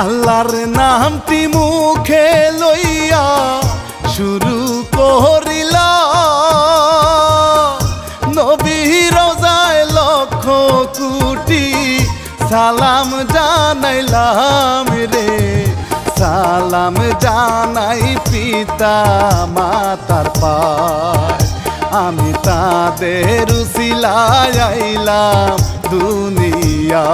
আল্লাহর নামটি মুখে লইয়া শুরু করিলা নবী রওজায় লক্ষ কোটি সালাম জানাইলাম রে সালাম জানাই পিতা মাতার পায় আমি তাদের উসিলায় আইলাম দুনিয়া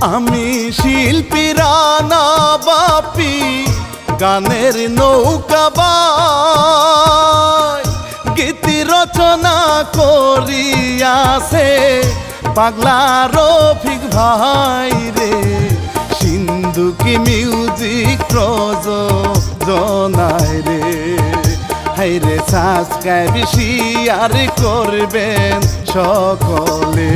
আমি শিল্পী রানা বাপি গানের নৌকাবাই গীতি রচনা করিয়াছে পাগলা রফিক ভাই রে সিন্ধুকি মিউজিক প্রযোজনায় রে হাইরে সাবস্ক্রাইব শেয়ার করবেন সকলে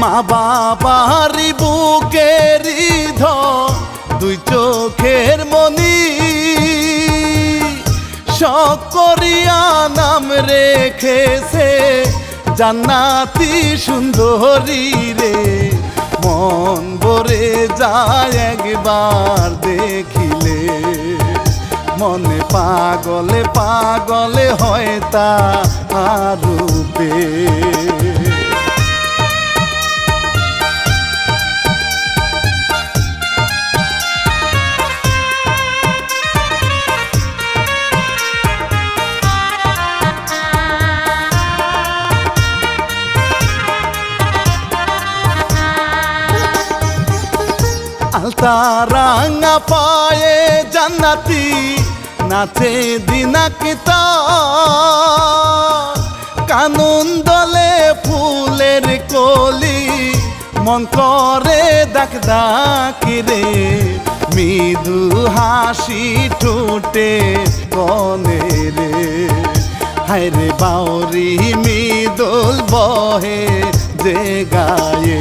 মা বাবার বুকের দুই চোখের মনি শখ করিয়া নাম রেখেছে জান্নাতি সুন্দরী রে মন ভরে যায় একবার দেখিলে মনে পাগলে পাগলে হয় তা রূপে আলতা রাঙা পায়ে জান্নাতি নাচে দিনাকিতা কানুন দলে ফুলের কলি মন করে ডাক ডাকি রে মৃদু হাসি ঠোঁটে কনে রে হায়রে বাউরি মৃদুল বহে যে গায়ে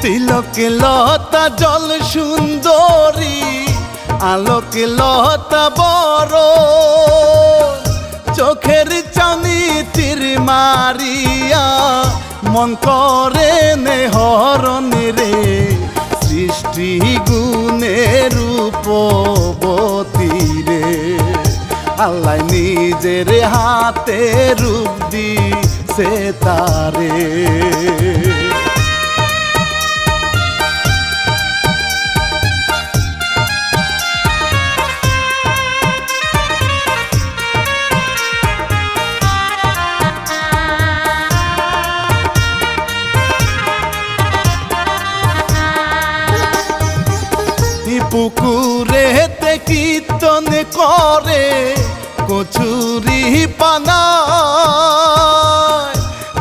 তিলকে লতা জল সুন্দরী আলোকে লতা বড় চোখের চাউনি তীর মারিয়া মন করে নেহরণ রে সৃষ্টি গুণের রূপবতী রে আল্লাহ নিজের হাতে রূপ দিছে তারে পুকুরেতে কীর্তন করে কচুরি পানা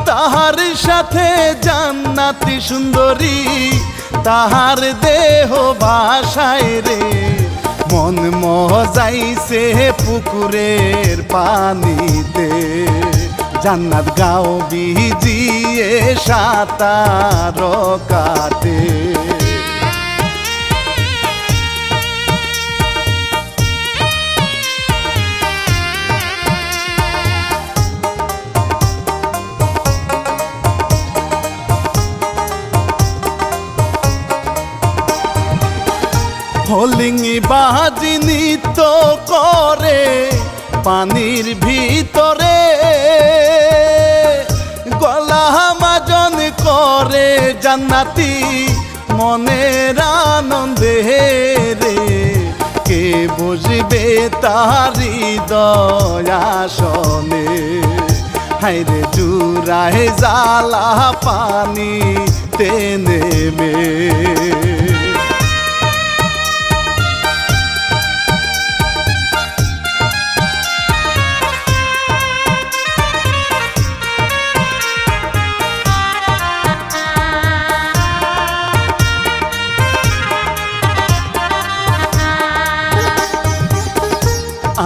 তাহার সাথে জান্নাতি সুন্দরী তাহার দেহ ভাষায় রে মন মজাইছে পুকুরের পানিতে জান্নাত গাও ভিজিয়ে সাঁতার কাটে হলিঙ্গি বাজি নৃত্য করে পানির ভিতরে গলা মাজন করে জান্নাতি মনের আনন্দে রে কে বসবে তার হৃদয় আসনে। হায়রে জুড়ায় জ্বালা পানি নেমে।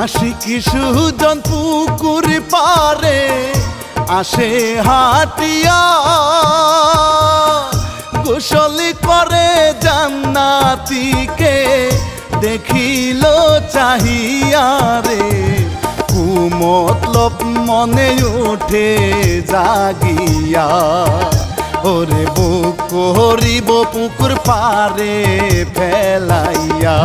আশিকি সুজন পুকুর পারে আসে হাটিয়া, গোসল করে জান্নাতীকে দেখিল চাহিয়া রে। কুমতলব মনে উঠে জাগিয়া, ওরে বুক করিব পুকুর পারে ফেলাইয়া।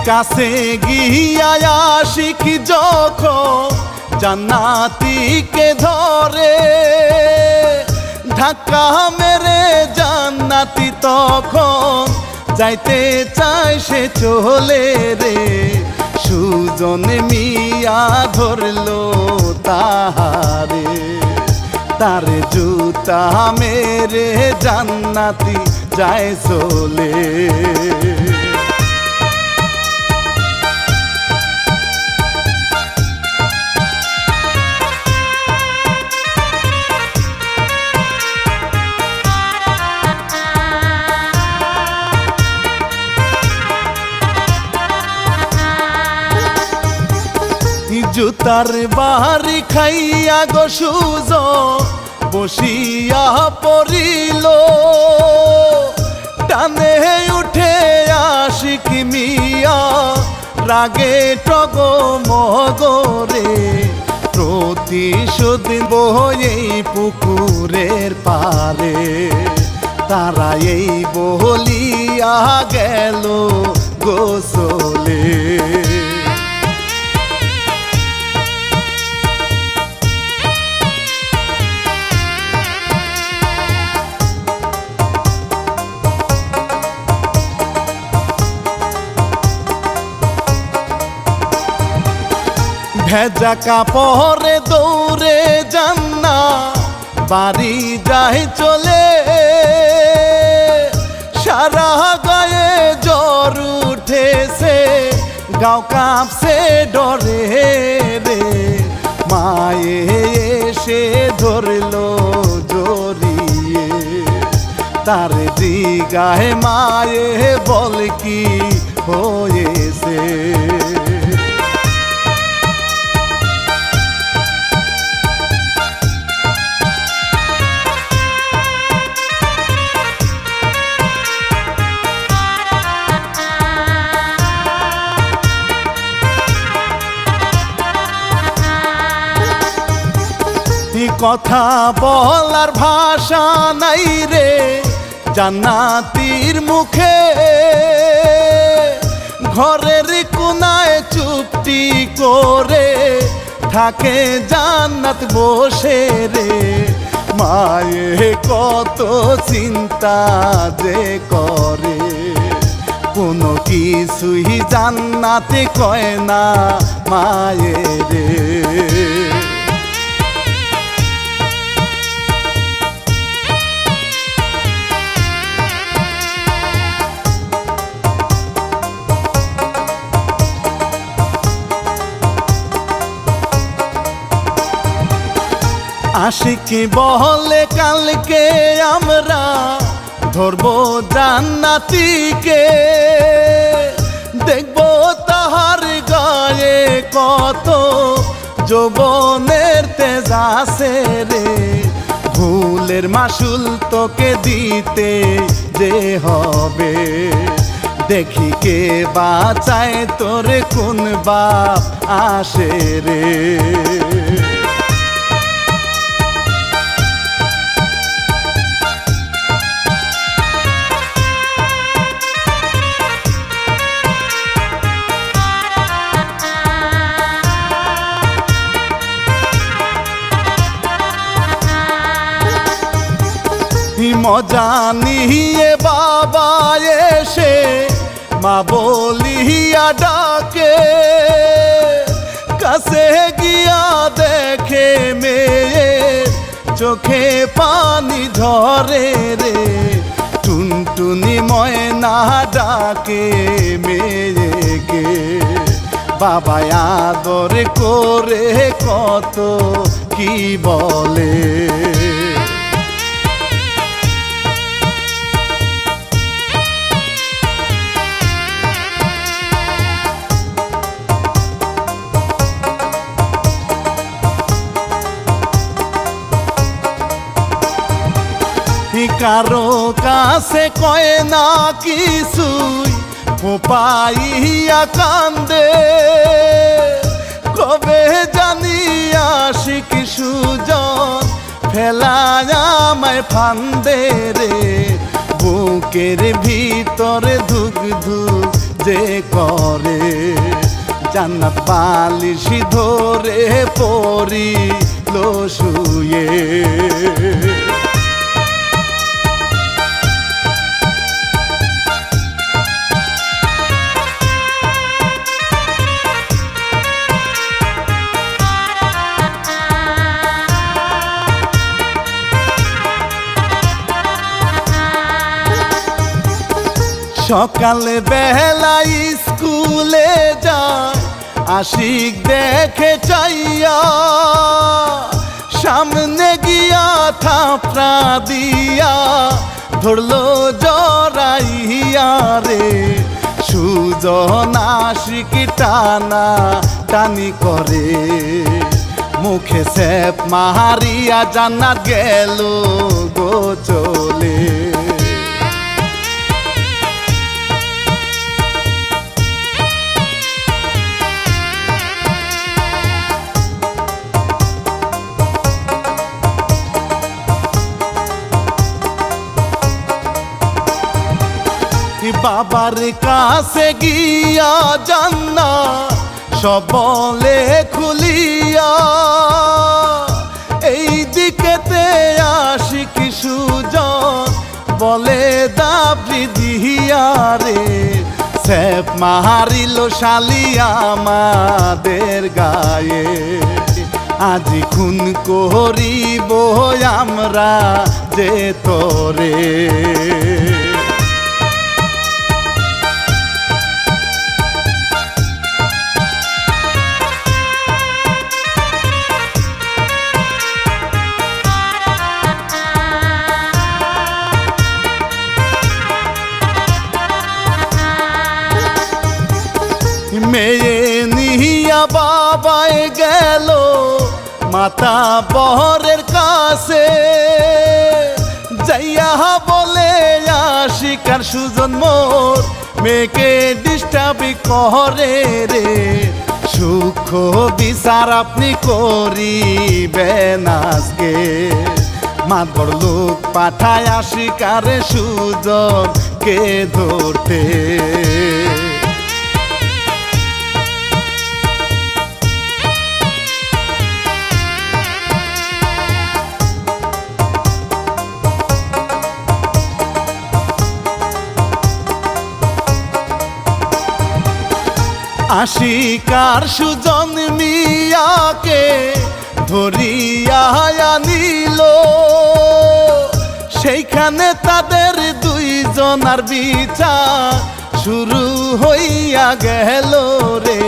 কাছে গিয়া আশিক যখন জান্নাতীকে ধরে, ধাক্কা মেরে জান্নাতি তখন যাইতে চায় সে চলে রে। সুজন মিয়া ধরলো তাহারে, তার জুতা মেরে জান্নাতি যায় চলে। জুতার বাড়ি খাইয়া গো সুজ বসিয়া পড়িল, টানে উঠে আশিক মিয়া রাগে টগ মগরে। প্রতিশোধ বয়ে পুকুরের পারে, তারা এই বলিয়া গেল গোসলে। ভেজা কাপড়ে দৌড়ে জান্না বাড়ি যায় চলে, সারা গায়ে জ্বর উঠেছে, গাও কাঁপছে ডরে রে। মায়ে এসে ধরলো জড়িয়ে, তার দিগায় মায়ে বল কি হয়েছে। কথা বলার ভাষা নাই রে জান্নাতীর মুখে, ঘরের কোনায় চুপটি করে থাকে জান্নাত বসে রে। মায়ে কত চিন্তা যে করে, কোনো কিছুই জান্নাতে কয় না মায়ে রে। আশিক বলে কালকে আমরা ধরবো জান্নাতীকে, দেখবো তাহার গায়ে কত যৌবনের তেজ আছে রে। ভুলের মাসুল তোকে দিতে যে হবে, দেখি কে বাঁচায় তোরে কোন বাপ আসে রে। মজা নিয়ে বাবা এসে মা বলিয়া ডাকে, কাছে গিয়া দেখে মেয়ে চোখে পানি ঝরে রে, টুনটুনি ময়না ডাকে মেয়েকে, বাবা আদর করে কত কি বলে। কারো কাছে কয় না কিছুই, ফোপাইয়া কান্দে, কবে জানি আশিক সুজন ফেলায় আমায় ফান্দে রে, বুকের ভিতরে ধুক ধুক যে করে, জান্নাত বালিশ ধরে পড়িল শুয়ে। সকাল বেলা স্কুলে যায় আশিক দেখে চাইয়া, সামনে গিয়া থাপড়া দিয়া ধরলো জড়াইয়া রে, সুজন আশিক টানা টানি করে, মুখে সেপ মারিয়া জান্নাত গেল গো চলে। বাবার কাছে গিয়া জান্নাত সব বলে খুলিয়া, এই দিকেতে আশিক সুজন বলে দাবি দিয়া রে, সেপ মারিল শালিয়া আমাদের গায়ে, আজি খুন করিব আমরা যে তোরে। মেয়ে নিয়া বাবায় গেল মাতা বহরের কাছে, যাইয়া বলে আশিক আর সুজন মোর মেয়েকে ডিস্টার্ব করে রে, সুখ বিচার আপনি করিবেন আজকে, মাতবর লোক পাঠায় আশিক আর সুজন কে ধরতে। আশিক আর সুজন মিয়াকে ধরিয়া আনিল, সেইখানে তাদের দুইজনার বিচার শুরু হইয়া গেল রে,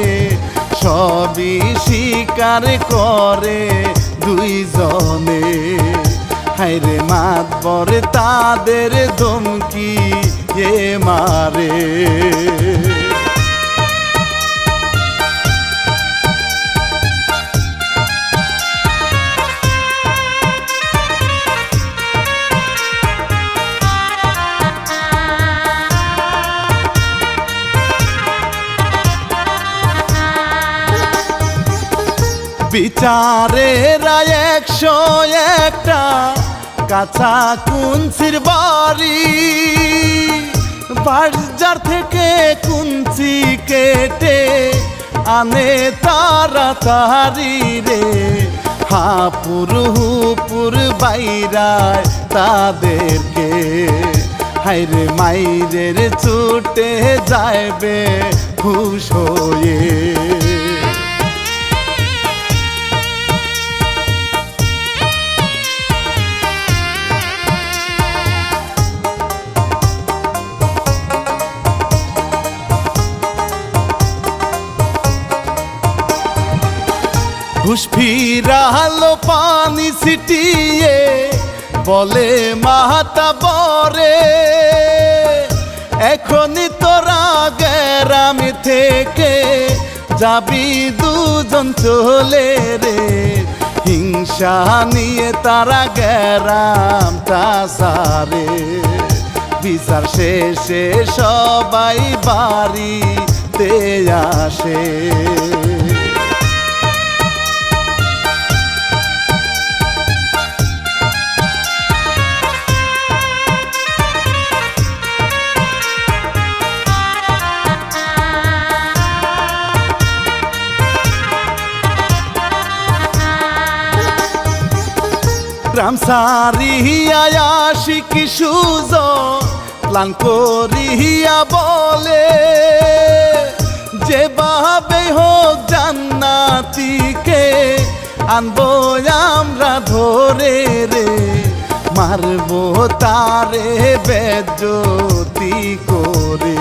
সবই স্বীকার করে দুইজনে, হায়রে মাতবর তাদের ধমকি মারে। বিচারেরা 101টা কাঁচা কুঞ্চির বাড়ি, বাজার থেকে কুঞ্চি কেটে আনে তাড়াতাড়ি রে, হাপুর হুপুর বাইরায় তাদেরকে, হাইরে মাইরের ছুটে যাইবে হুশ হয়ে। হুশ ফিরালো পানি ছিটিয়ে বলে মাতা বরে, এখনই তোরা গ্রামে থেকে যাবি দুজন চলে রে। হিংসা নিয়ে তারা গ্রামটা সারে, বিচার শেষে সবাই বাড়িতে আসে। গ্রাম সারিয়া আশিকি সুজন প্লান করিয়া বলে, যেভাবে হোক জান্নাতীকে আনবো আমরা ধরে রে। মারবো তারে বেজ্জতি করে,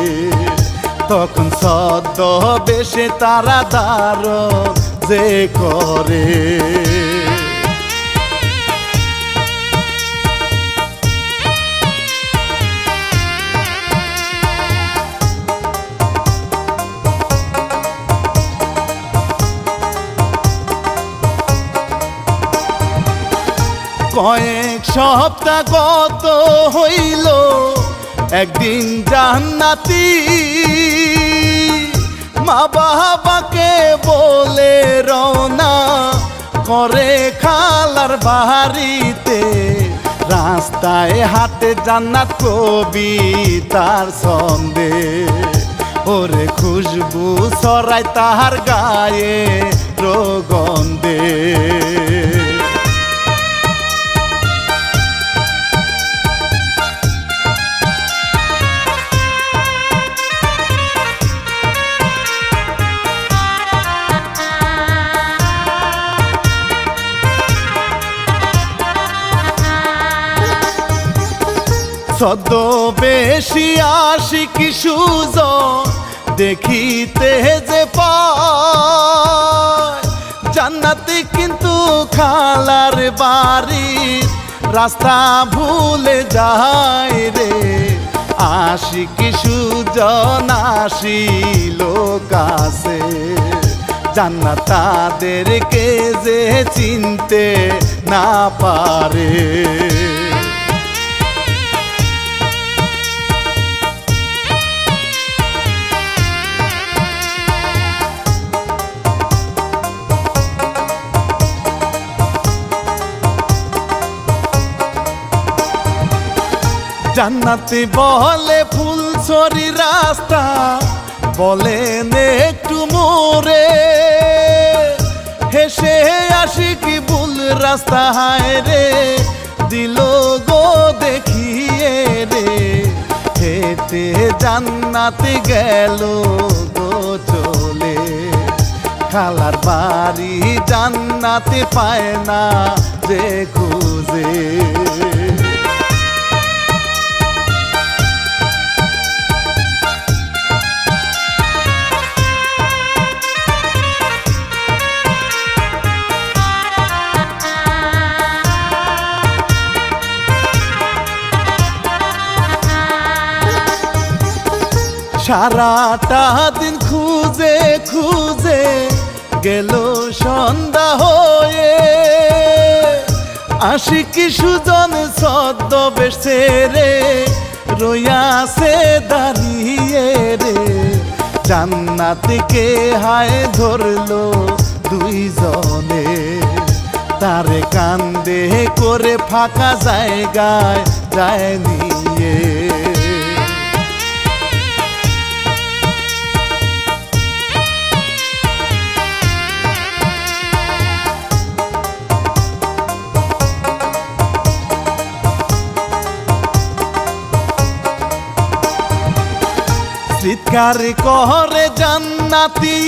তখন ছদ্মবেশে তারা ধারণ যে করে। কয়েক সপ্তাহ গত হইল, একদিন জান্নাতি মা বাবাকে বলে রওনা করে খালার বাড়িতে। রাস্তায় হাটে জান্নাত কবিতার ছন্দে, ওরে খুশবু ছড়ায় তাহার গায়ে রোগন্ধে। ছদ্মবেশী আশিকি সুজন দেখিতে যে পায়, জান্নাতি কিন্তু খালার বাড়ির রাস্তা ভুলে যায় রে। আশিকি সুজন আসিল কাছে, জান্নাত তাদেরকে যে চিনতে না পারে। জান্নাতি বলে ফুলছড়ি রাস্তা, বলেন একটু মোরে, হেসে আশিকি ভুল রাস্তা হায় রে দিল গো দেখিয়ে রে। হেঁটে জান্নাতি গেল গো চলে, খালার বাড়ি জান্নাতি পায় না যে খুঁজে। সারাটা দিন খুঁজে খুঁজে গেল সন্ধ্যা হয়ে, আশিকি সুজন ছদ্মবেশ ছেড়ে রইয়াছে দাঁড়িয়ে রে। জান্নাতকে হায় ধরলো দুইজনে, তারে কান্দে করে ফাঁকা জায়গায় যায় নিয়ে। চিৎকার করে জান্নাতি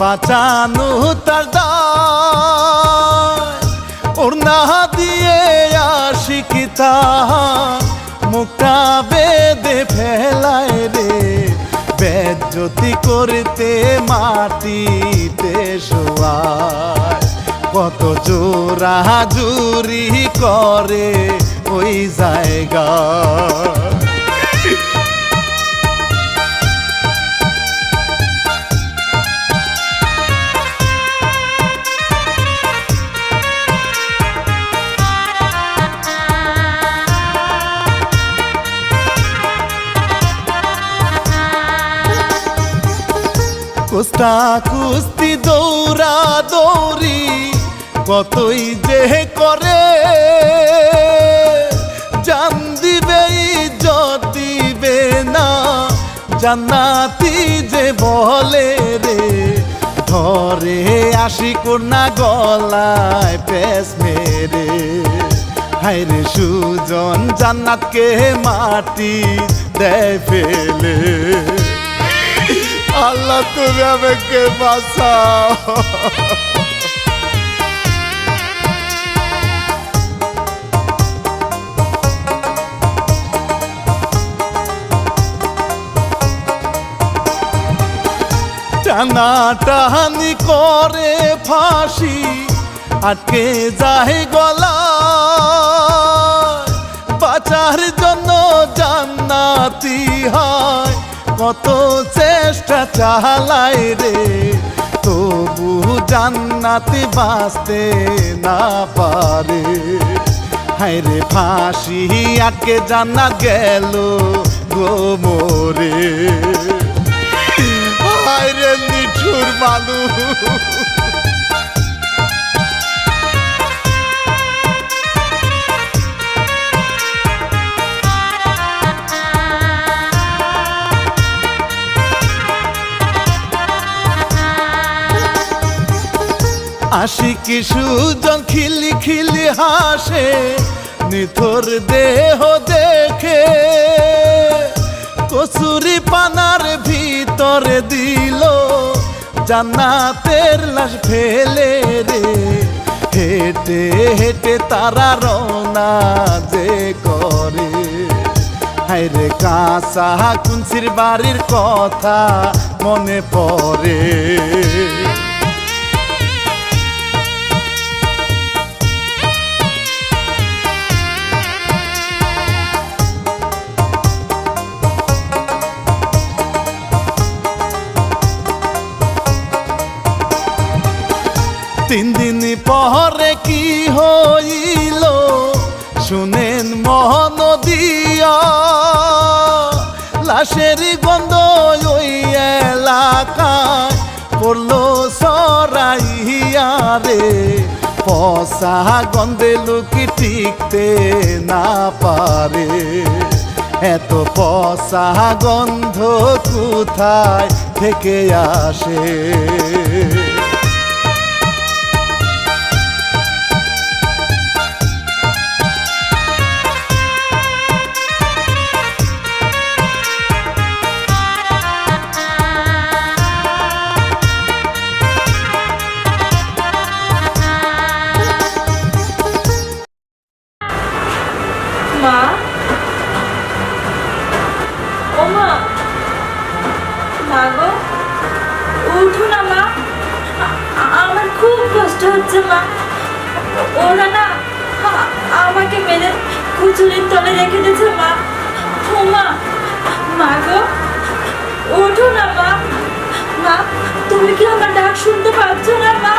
বাঁচানো তার দায় ওড়না দিয়ে আশিকি তাহার মুখটা বেঁধে ফেলায় রে বেজ্জতি করতে মাটিতে শোয়ায় কত জোরা জুরি করে ওই জায়গা কুস্তা কুস্তি দৌড়া দৌড়ি কতই যে করে জান দিবে ইজ্জত দিবে না জান্নাতি যে বলে রে ধরে আশিকুর না গলায় পেশ মেরে হায়রে সুজন জান্নাতকে মাটি দেয় ফেলে আল্লাহ তুমি আমাকে বাঁচাও টানাটানি করে ফাঁসি আটকে যায় গলা বাঁচার জন্য জান্নাতি হয় কত চেষ্টা চালায় রে তবু জান্নাতি বাঁচতে না পারে হায়রে ফাঁসি আটকে জান্নাত গেল গো মোরে হায়রে নিঠুর মানুষ আশিকি সুজন খিলি খিলি হাসে নিথর দেহ দেখে কসুরি পানার ভিতরে দিল জান্নাতের লাশ ফেলে রে হেঁটে হেঁটে তারা রওনা যে করে হায়রে কাঁচা কুঞ্চির বাড়ির কথা মনে পড়ে তিন দিন পরে কি হইল শুনেন মহন দিয়া লাশের গন্ধ ওই এলাকায় পড়লো সরাইয়া রে পচা গন্ধে লুকি টিকতে না পারে এত পচা গন্ধ কোথায় থেকে আসে মা ও মা মা গো উঠো না মা আমার খুব কষ্ট হচ্ছে মা ওরা না আমাকে মেরে কুচুরির তলে রেখে দিয়েছে মা ও মা মা গো উঠো না মা মা তুমি কি আমার ডাক শুনতে পাচ্ছ না মা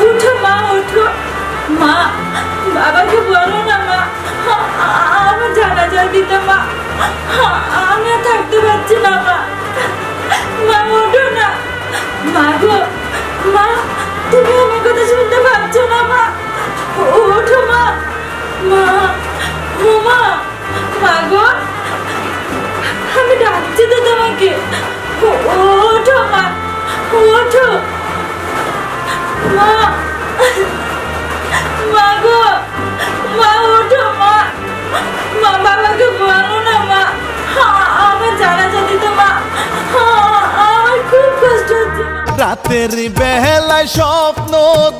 উঠো মা উঠো মা বাবাকে বলো না মা আমার জানাজা দিতে মা আমি আর থাকতে পারছি না মা মা ওঠো না মা গো মা তুমি আমার কথা শুনতে পাচ্ছ না মা ওঠো মা মা ও মা মা গো আমি ডাকছি তো তোমাকে ওঠো মা ওঠো মা মা গো মা ওঠো মা মা বাবাকে বলো না রাতের বেলায় স্বপ্ন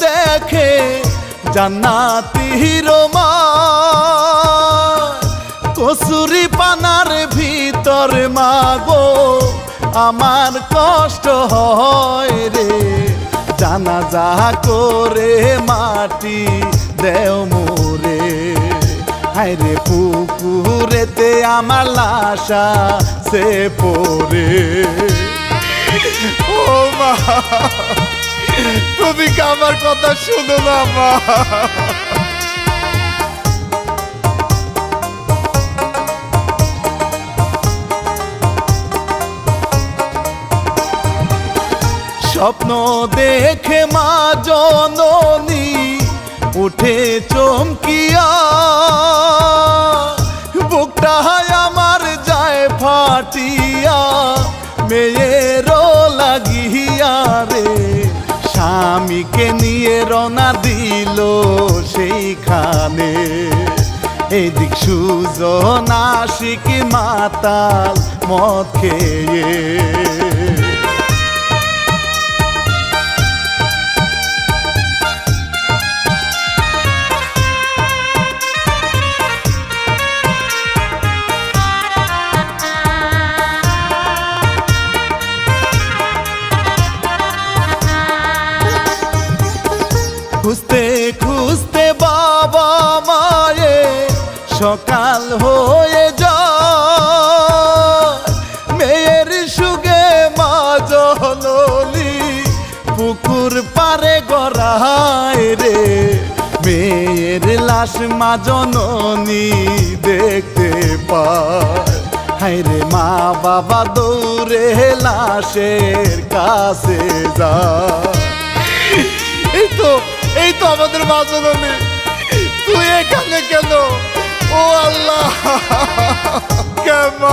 দেখে জান্নাতীর মা, কসুরি পানার ভিতর মাগো আমার কষ্ট হয় রে, জানাজা করে মাটি দেও মোরে, হায়রে পুকুরেতে আমার লাশা সে পড়ে। ও মা, তুমি কি আমার কথা শুনো না মা? স্বপ্ন দেখে মা জননী উঠে চমকিয়া, বুকটা আমার যায় ফাটিয়া মেয়েরও লাগিয়া রে, স্বামীকে নিয়ে রওনা দিল সেইখানে, এদিক সুজন আশিক মাতাল মদ খেয়ে। খুঁজতে খুঁজতে বাবা মায়ে সকাল হয়ে যায়, মেয়ের সুগে মা জননী পুকুর পারে গড়ায় রে, মেয়ের লাশ মা জননী দেখতে পায়, হায়রে মা বাবা দৌড়ে লাশের কাছে যায়। এই তো আমাদের মা জননী, তুই এখানে কেন? ও আল্লাহ, কেমন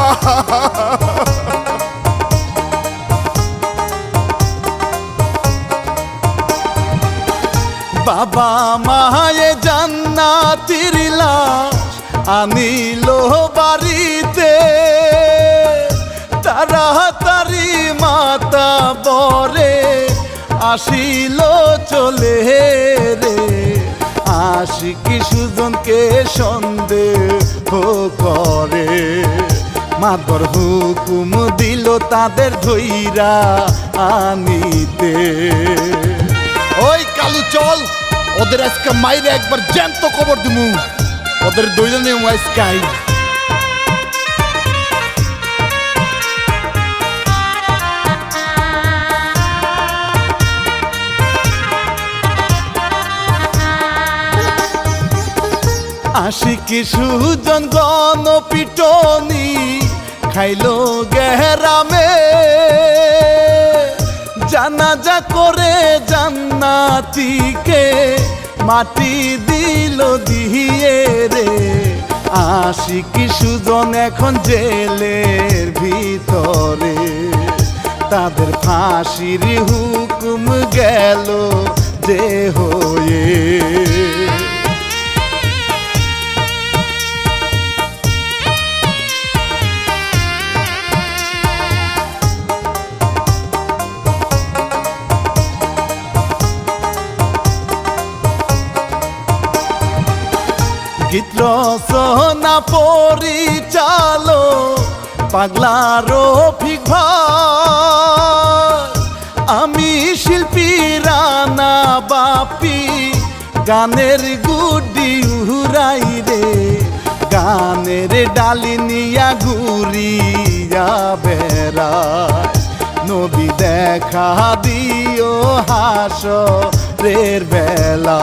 বাবা মায়ে জান্নাতীর লাশ আনিল বাড়িতে, তাড়াতাড়ি মাতা বরে আসিল চলে রে, আশিক সুজনকে সন্দেহ করে, মাতর হুকুম দিল তাদের ধইরা আনিতে। ওই কালু চল, ওদের আজকে মাইরে একবার জ্যান্ত খবর দিমু, ওদের দইরা নেই আজকাই। আশিক সুজন গণপিটনি খাইলো গেরামে, জানাজা করে জান্নাতীকে মাটি দিল দিয়ে রে, আশিক সুজন এখন জেলের ভিতরে, তাদের ফাঁসির হুকুম গেল যে হয়ে। গীত রচনা পরিচালক পাগলা রফিক ভাই, আমি শিল্পী রানা বাপি, গানের গুড্ডি উড়াই রে, গানের ডালি নিয়া ঘুরিয়া বেড়ায়, নবী দেখা দিও হাসরের বেলা।